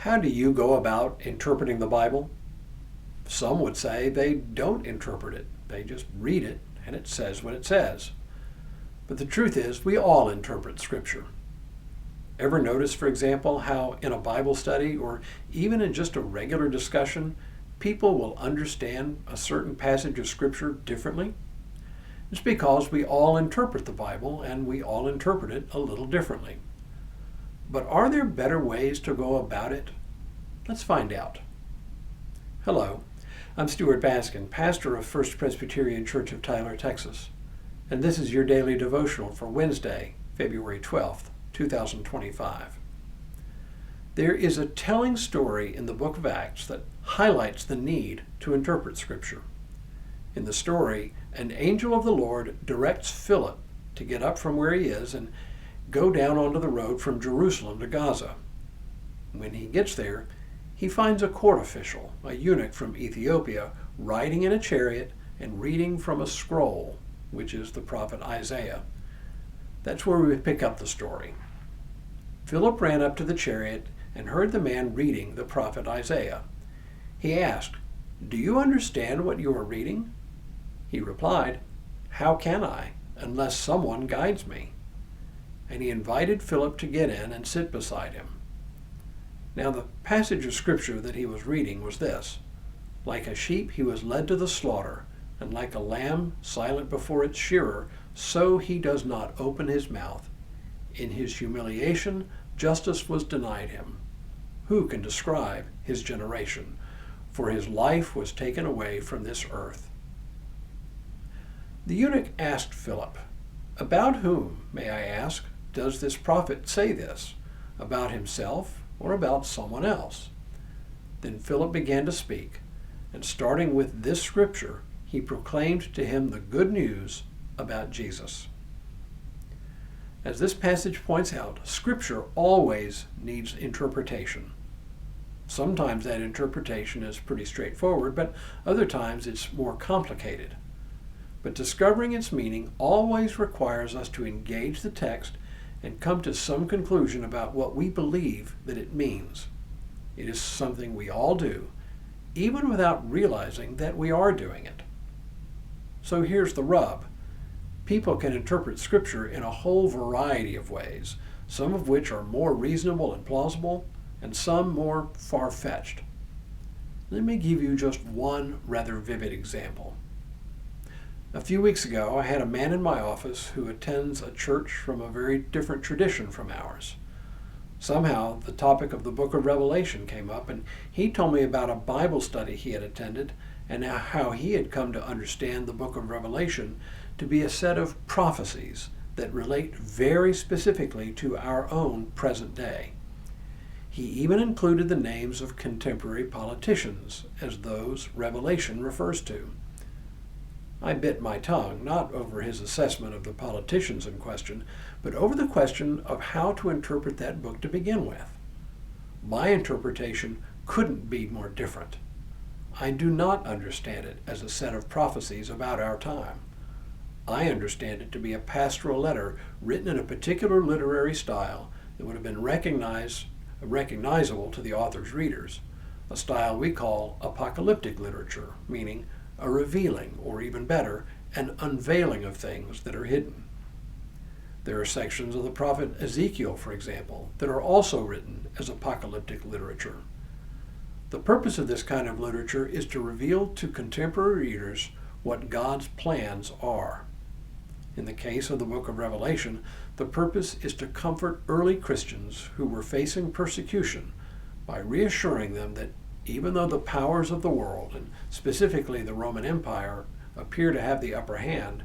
How do you go about interpreting the Bible? Some would say they don't interpret it. They just read it and it says what it says. But the truth is, we all interpret Scripture. Ever notice, for example, how in a Bible study or even in just a regular discussion, people will understand a certain passage of Scripture differently? It's because we all interpret the Bible and we all interpret it a little differently. But are there better ways to go about it? Let's find out. Hello, I'm Stuart Baskin, pastor of First Presbyterian Church of Tyler, Texas, and this is your daily devotional for Wednesday, February 12th, 2025. There is a telling story in the book of Acts that highlights the need to interpret Scripture. In the story, an angel of the Lord directs Philip to get up from where he is and go down onto the road from Jerusalem to Gaza. When he gets there, he finds a court official, a eunuch from Ethiopia, riding in a chariot and reading from a scroll, which is the prophet Isaiah. That's where we pick up the story. Philip ran up to the chariot and heard the man reading the prophet Isaiah. He asked, "Do you understand what you are reading?" He replied, "How can I, unless someone guides me?" And he invited Philip to get in and sit beside him. Now the passage of Scripture that he was reading was this: "Like a sheep he was led to the slaughter, and like a lamb silent before its shearer, so he does not open his mouth. In his humiliation justice was denied him. Who can describe his generation? For his life was taken away from this earth." The eunuch asked Philip, "About whom, may I ask, does this prophet say this? About himself or about someone else?" Then Philip began to speak, and starting with this scripture, he proclaimed to him the good news about Jesus. As this passage points out, Scripture always needs interpretation. Sometimes that interpretation is pretty straightforward, but other times it's more complicated. But discovering its meaning always requires us to engage the text and come to some conclusion about what we believe that it means. It is something we all do, even without realizing that we are doing it. So here's the rub. People can interpret Scripture in a whole variety of ways, some of which are more reasonable and plausible, and some more far-fetched. Let me give you just one rather vivid example. A few weeks ago, I had a man in my office who attends a church from a very different tradition from ours. Somehow, the topic of the book of Revelation came up, and he told me about a Bible study he had attended and how he had come to understand the book of Revelation to be a set of prophecies that relate very specifically to our own present day. He even included the names of contemporary politicians as those Revelation refers to. I bit my tongue, not over his assessment of the politicians in question, but over the question of how to interpret that book to begin with. My interpretation couldn't be more different. I do not understand it as a set of prophecies about our time. I understand it to be a pastoral letter written in a particular literary style that would have been recognizable to the author's readers, a style we call apocalyptic literature, meaning a revealing, or even better, an unveiling of things that are hidden. There are sections of the prophet Ezekiel, for example, that are also written as apocalyptic literature. The purpose of this kind of literature is to reveal to contemporary readers what God's plans are. In the case of the book of Revelation, the purpose is to comfort early Christians who were facing persecution by reassuring them that even though the powers of the world, and specifically the Roman Empire, appear to have the upper hand,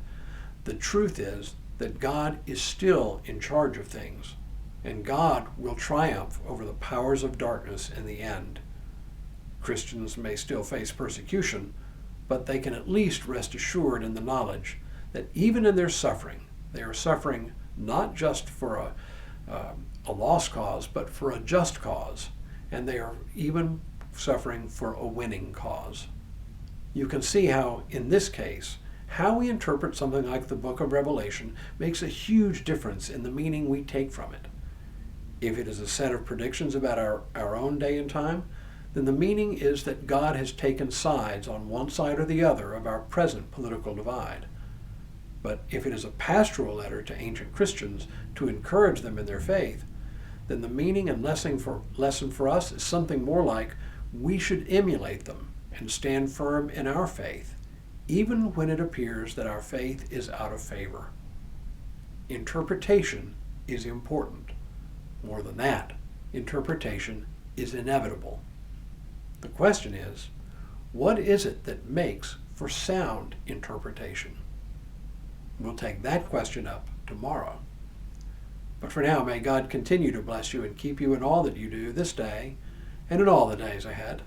the truth is that God is still in charge of things, and God will triumph over the powers of darkness in the end. Christians may still face persecution, but they can at least rest assured in the knowledge that even in their suffering, they are suffering not just for a lost cause, but for a just cause, and they are even suffering for a winning cause. You can see how, in this case, how we interpret something like the book of Revelation makes a huge difference in the meaning we take from it. If it is a set of predictions about our own day and time, then the meaning is that God has taken sides on one side or the other of our present political divide. But if it is a pastoral letter to ancient Christians to encourage them in their faith, then the meaning and lesson for us is something more like we should emulate them and stand firm in our faith, even when it appears that our faith is out of favor. Interpretation is important. More than that, interpretation is inevitable. The question is, what is it that makes for sound interpretation? We'll take that question up tomorrow. But for now, may God continue to bless you and keep you in all that you do this day and in all the days ahead.